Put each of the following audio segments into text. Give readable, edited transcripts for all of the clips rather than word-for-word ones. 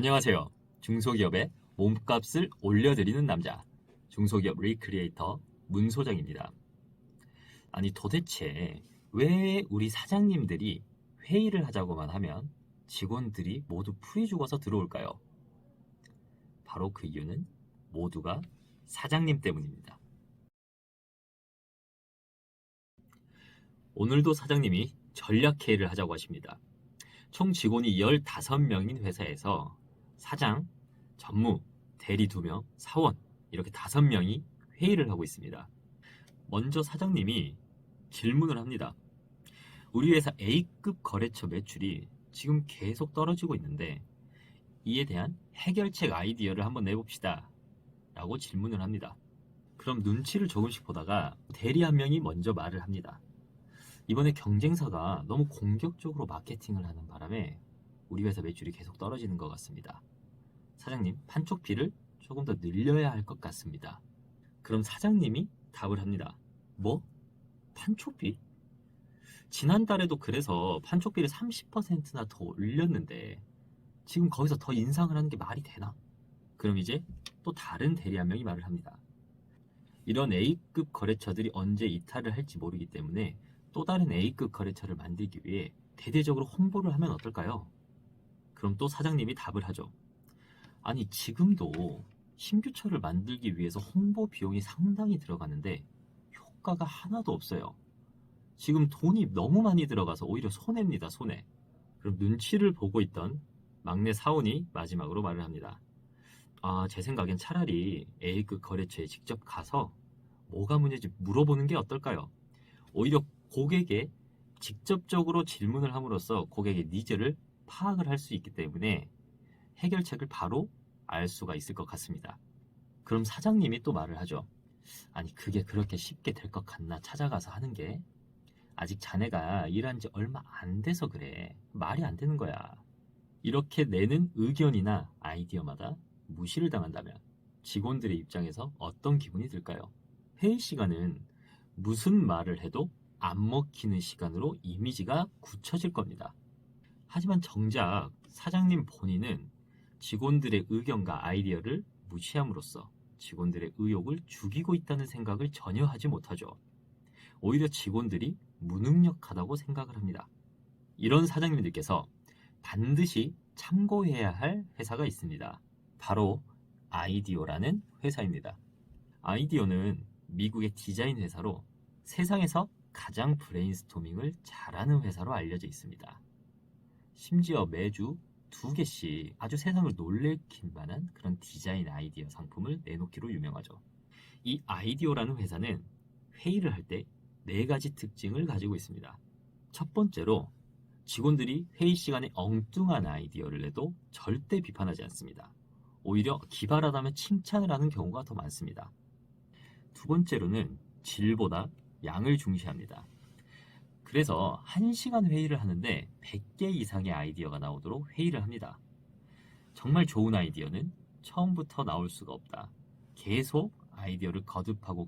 안녕하세요. 중소기업의 몸값을 올려드리는 남자, 중소기업 리크리에이터 문소장입니다. 아니 도대체 왜 우리 사장님들이 회의를 하자고만 하면 직원들이 모두 풀이 죽어서 들어올까요? 바로 그 이유는 모두가 사장님 때문입니다. 오늘도 사장님이 전략회의를 하자고 하십니다. 총 직원이 15명인 회사에서 사장, 전무, 대리 2명, 사원 이렇게 5명이 회의를 하고 있습니다. 먼저 사장님이 질문을 합니다. 우리 회사 A급 거래처 매출이 지금 계속 떨어지고 있는데 이에 대한 해결책 아이디어를 한번 내봅시다 라고 질문을 합니다. 그럼 눈치를 조금씩 보다가 대리 한 명이 먼저 말을 합니다. 이번에 경쟁사가 너무 공격적으로 마케팅을 하는 바람에 우리 회사 매출이 계속 떨어지는 것 같습니다. 사장님, 판촉비를 조금 더 늘려야 할 것 같습니다. 그럼 사장님이 답을 합니다. 뭐? 판촉비? 지난달에도 그래서 판촉비를 30%나 더 올렸는데 지금 거기서 더 인상을 하는 게 말이 되나? 그럼 이제 또 다른 대리 한 명이 말을 합니다. 이런 A급 거래처들이 언제 이탈을 할지 모르기 때문에 또 다른 A급 거래처를 만들기 위해 대대적으로 홍보를 하면 어떨까요? 그럼 또 사장님이 답을 하죠. 아니 지금도 신규처를 만들기 위해서 홍보 비용이 상당히 들어가는데 효과가 하나도 없어요. 지금 돈이 너무 많이 들어가서 오히려 손해입니다, 손해. 그럼 눈치를 보고 있던 막내 사원이 마지막으로 말을 합니다. 제 생각엔 차라리 A급 거래처에 직접 가서 뭐가 문제인지 물어보는 게 어떨까요? 오히려 고객에 직접적으로 질문을 함으로써 고객의 니즈를 파악을 할 수 있기 때문에 해결책을 바로 알 수가 있을 것 같습니다. 그럼 사장님이 또 말을 하죠. 아니 그게 그렇게 쉽게 될 것 같나 찾아가서 하는 게 아직 자네가 일한 지 얼마 안 돼서 그래. 말이 안 되는 거야. 이렇게 내는 의견이나 아이디어마다 무시를 당한다면 직원들의 입장에서 어떤 기분이 들까요? 회의 시간은 무슨 말을 해도 안 먹히는 시간으로 이미지가 굳혀질 겁니다. 하지만 정작 사장님 본인은 직원들의 의견과 아이디어를 무시함으로써 직원들의 의욕을 죽이고 있다는 생각을 전혀 하지 못하죠. 오히려 직원들이 무능력하다고 생각을 합니다. 이런 사장님들께서 반드시 참고해야 할 회사가 있습니다. 바로 아이디어라는 회사입니다. 아이디어는 미국의 디자인 회사로 세상에서 가장 브레인스토밍을 잘하는 회사로 알려져 있습니다. 심지어 매주 2개씩 아주 세상을 놀래킬 만한 그런 디자인 아이디어 상품을 내놓기로 유명하죠. 이 아이디어라는 회사는 회의를 할 때 4가지 특징을 가지고 있습니다. 첫 번째로 직원들이 회의 시간에 엉뚱한 아이디어를 내도 절대 비판하지 않습니다. 오히려 기발하다면 칭찬을 하는 경우가 더 많습니다. 두 번째로는 질보다 양을 중시합니다. 그래서 1시간 회의를 하는데 100개 이상의 아이디어가 나오도록 회의를 합니다. 정말 좋은 아이디어는 처음부터 나올 수가 없다. 계속 아이디어를 거듭하고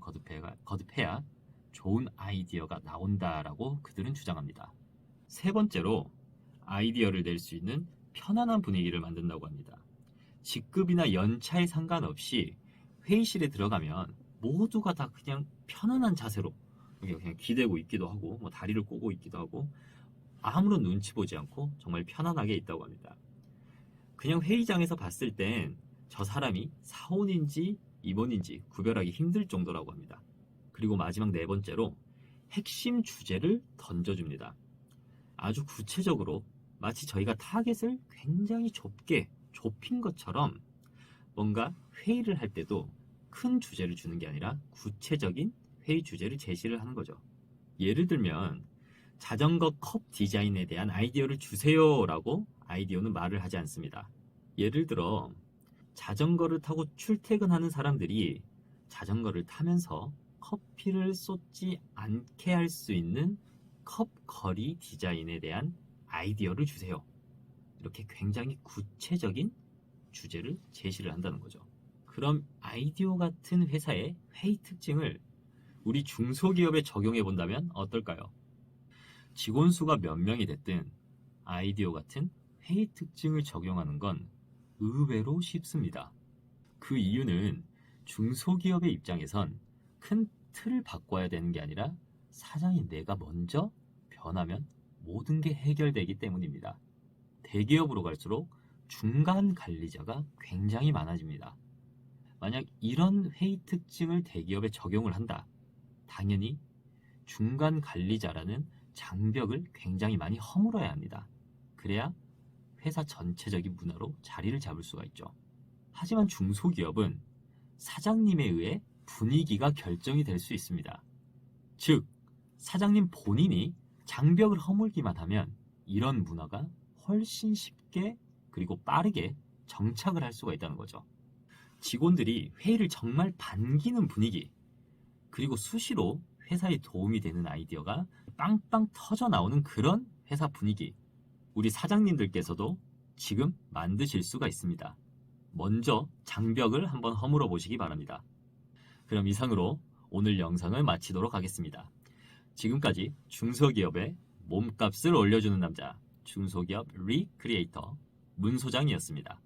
거듭해야 좋은 아이디어가 나온다라고 그들은 주장합니다. 세 번째로 아이디어를 낼 수 있는 편안한 분위기를 만든다고 합니다. 직급이나 연차에 상관없이 회의실에 들어가면 모두가 다 그냥 편안한 자세로 그냥 기대고 있기도 하고 다리를 꼬고 있기도 하고 아무런 눈치 보지 않고 정말 편안하게 있다고 합니다. 그냥 회의장에서 봤을 땐 저 사람이 사원인지 임원인지 구별하기 힘들 정도라고 합니다. 그리고 마지막 4번째로 핵심 주제를 던져줍니다. 아주 구체적으로 마치 저희가 타겟을 굉장히 좁힌 것처럼 뭔가 회의를 할 때도 큰 주제를 주는 게 아니라 구체적인 회의 주제를 제시를 하는 거죠. 예를 들면 자전거 컵 디자인에 대한 아이디어를 주세요 라고 아이디어는 말을 하지 않습니다. 예를 들어 자전거를 타고 출퇴근하는 사람들이 자전거를 타면서 커피를 쏟지 않게 할 수 있는 컵 거리 디자인에 대한 아이디어를 주세요. 이렇게 굉장히 구체적인 주제를 제시를 한다는 거죠. 그럼 아이디어 같은 회사의 회의 특징을 우리 중소기업에 적용해 본다면 어떨까요? 직원 수가 몇 명이 됐든 아이디어 같은 회의 특징을 적용하는 건 의외로 쉽습니다. 그 이유는 중소기업의 입장에선 큰 틀을 바꿔야 되는 게 아니라 사장인 내가 먼저 변하면 모든 게 해결되기 때문입니다. 대기업으로 갈수록 중간 관리자가 굉장히 많아집니다. 만약 이런 회의 특징을 대기업에 적용을 한다. 당연히 중간 관리자라는 장벽을 굉장히 많이 허물어야 합니다. 그래야 회사 전체적인 문화로 자리를 잡을 수가 있죠. 하지만 중소기업은 사장님에 의해 분위기가 결정이 될 수 있습니다. 즉, 사장님 본인이 장벽을 허물기만 하면 이런 문화가 훨씬 쉽게 그리고 빠르게 정착을 할 수가 있다는 거죠. 직원들이 회의를 정말 반기는 분위기, 그리고 수시로 회사에 도움이 되는 아이디어가 빵빵 터져 나오는 그런 회사 분위기, 우리 사장님들께서도 지금 만드실 수가 있습니다. 먼저 장벽을 한번 허물어 보시기 바랍니다. 그럼 이상으로 오늘 영상을 마치도록 하겠습니다. 지금까지 중소기업의 몸값을 올려주는 남자, 중소기업 리크리에이터 문 소장이었습니다.